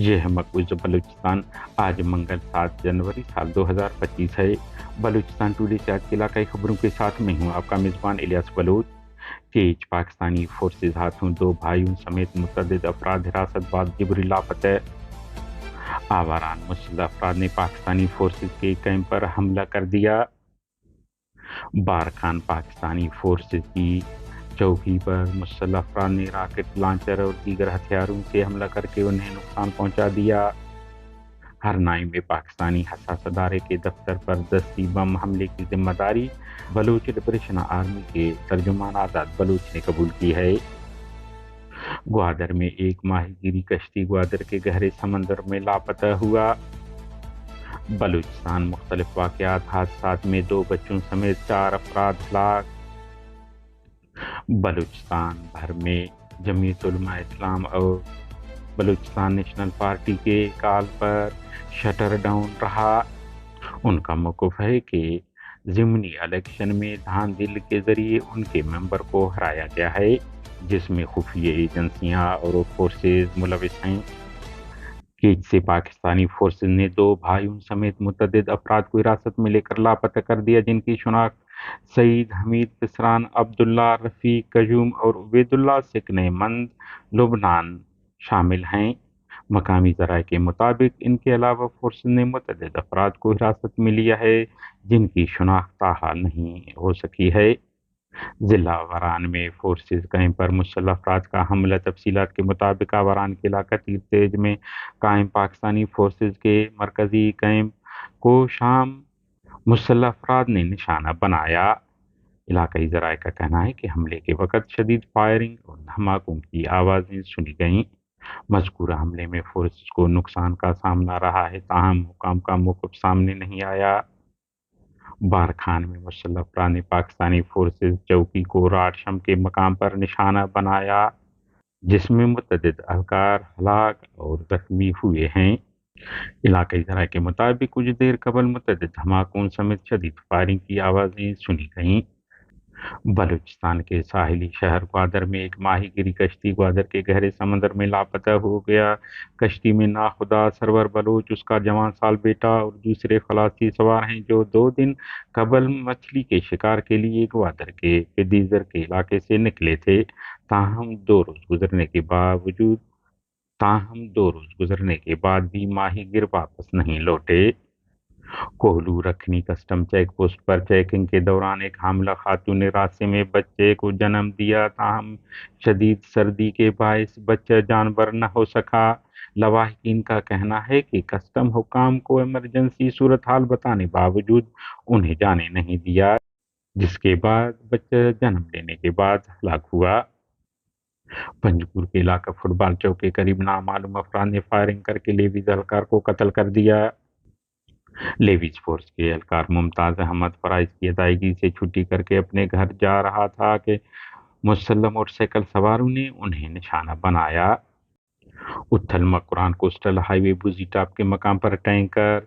یہ ہے مقبوضہ بلوچستان۔ آج منگل 7 جنوری سال 2025 ہے۔ بلوچستان ٹوڈے سے آج کے علاقائی خبروں کے ساتھ میں ہوں آپ کا میزبان الیاس بلوچ۔ تیج پاکستانی فورسز ہاتھوں 2 بھائیوں سمیت متعدد افراد حراست بعد جبری لاپتہ۔ آواران مسلح افراد نے پاکستانی فورسز کے کیمپ پر حملہ کر دیا۔ بارکھان پاکستانی فورسز کی چوکی پر مسلح افراد نے راکٹ لانچر اور دیگر ہتھیاروں سے حملہ کر کے انہیں نقصان پہنچا دیا۔ ہرنائی میں پاکستانی حساس ادارے کے دفتر پر دستی بم حملے کی ذمہ داری بلوچ لبریشن آرمی کے ترجمان آزاد بلوچ نے قبول کی ہے۔ گوادر میں ایک ماہی گیری کشتی گوادر کے گہرے سمندر میں لاپتہ ہوا۔ بلوچستان مختلف واقعات حادثات میں 2 بچوں سمیت 4 افراد ہلاک۔ بلوچستان بھر میں جمعیت علماء اسلام اور بلوچستان نیشنل پارٹی کے کال پر شٹر ڈاؤن رہا۔ ان کا موقف ہے کہ ضمنی الیکشن میں دھاندلی کے ذریعے ان کے ممبر کو ہرایا گیا ہے، جس میں خفیہ ایجنسیاں اور فورسز ملوث ہیں۔ کیچ سے پاکستانی فورسز نے 2 بھائیوں سمیت متعدد افراد کو حراست میں لے کر لاپتہ کر دیا، جن کی شناخت سعید حمید پسران، عبداللہ رفیق قیوم اور عبید اللہ سکن مند لبنان شامل ہیں۔ مقامی ذرائع کے مطابق ان کے علاوہ فورسز نے متعدد افراد کو حراست میں لیا ہے، جن کی شناخت تاحال نہیں ہو سکی ہے۔ ضلع آواران میں فورسز کیمپ پر مسلح افراد کا حملہ۔ تفصیلات کے مطابق آواران کے علاقہ تیر تیج میں قائم پاکستانی فورسز کے مرکزی کیمپ کو شام مسلح افراد نے نشانہ بنایا۔ علاقائی ذرائع کا کہنا ہے کہ حملے کے وقت شدید فائرنگ اور دھماکوں کی آوازیں سنی گئیں۔ مذکورہ حملے میں فورسز کو نقصان کا سامنا رہا ہے، تاہم حکام کا موقف سامنے نہیں آیا۔ بارکھان میں مسلح افراد نے پاکستانی فورسز چوکی کو راڈ شم کے مقام پر نشانہ بنایا، جس میں متعدد اہلکار ہلاک اور زخمی ہوئے ہیں۔ علاقائی ذرائع کے مطابق کچھ دیر قبل متعدد دھماکوں سمیت شدید فائرنگ کی آوازیں سنی گئیں۔ بلوچستان کے ساحلی شہر گوادر میں ایک ماہی گیری کشتی گوادر کے گہرے سمندر میں لاپتہ ہو گیا۔ کشتی میں ناخدا سرور بلوچ، اس کا جوان سال بیٹا اور دوسرے خلاصی سوار ہیں، جو 2 دن قبل مچھلی کے شکار کے لیے گوادر کے پدیزر کے علاقے سے نکلے تھے، تاہم 2 روز گزرنے کے بعد بھی ماہی گیر واپس نہیں لوٹے۔ کوہلو رکھنی کسٹم چیک پوسٹ پر چیکنگ کے دوران ایک حاملہ خاتون نے راستے میں بچے کو جنم دیا، تاہم شدید سردی کے باعث بچہ جانبر نہ ہو سکا۔ لواحقین کا کہنا ہے کہ کسٹم حکام کو ایمرجنسی صورتحال بتانے باوجود انہیں جانے نہیں دیا، جس کے بعد بچہ جنم لینے کے بعد ہلاک ہوا۔ پنجگور کے علاقہ فٹ بال چوک کے قریب نامعلوم افراد نے فائرنگ کر کے لیویز اہلکار کو قتل کر دیا۔ لیویز فورس کے اہلکار ممتاز احمد فرائض کی ادائیگی سے چھٹی کر کے اپنے گھر جا رہا تھا کہ مسلح موٹر سائیکل سواروں نے انہیں نشانہ بنایا۔ اتھل مکران کوسٹل ہائی وے بوزی ٹاپ کے مقام پر ٹینکر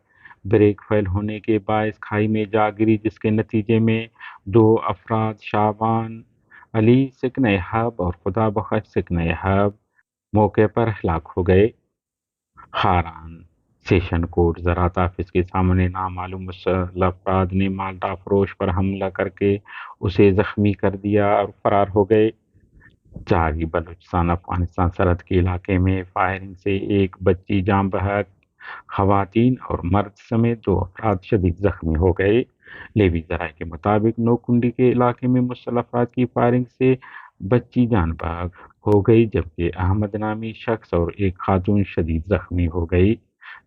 بریک فیل ہونے کے باعث کھائی میں جا گری، جس کے نتیجے میں 2 افراد شابان علی سکن حب اور خدا بخش سکن حب موقع پر ہلاک ہو گئے۔ خاران سیشن کورٹ زراعت آفس کے سامنے نامعلوم مسلح افراد نے مالٹا فروش پر حملہ کر کے اسے زخمی کر دیا اور فرار ہو گئے۔ جاری بلوچستان افغانستان سرحد کے علاقے میں فائرنگ سے ایک بچی جاں بحق، خواتین اور مرد سمیت 2 افراد شدید زخمی ہو گئے۔ لیوی ذرائع کے مطابق نوکنڈی کے علاقے میں مسلح افراد کی فائرنگ سے بچی جان بحق ہو گئی، جبکہ احمد نامی شخص اور ایک خاتون شدید زخمی ہو گئی۔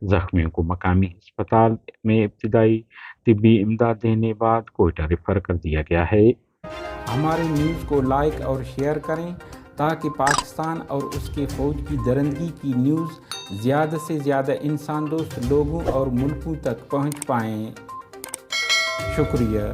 زخمیوں کو مقامی ہسپتال میں ابتدائی طبی امداد دینے بعد کوئٹہ ریفر کر دیا گیا ہے۔ ہمارے نیوز کو لائک اور شیئر کریں تاکہ پاکستان اور اس کے فوج کی درندگی کی نیوز زیادہ سے زیادہ انسان دوست لوگوں اور ملکوں تک پہنچ پائیں۔ شکریہ۔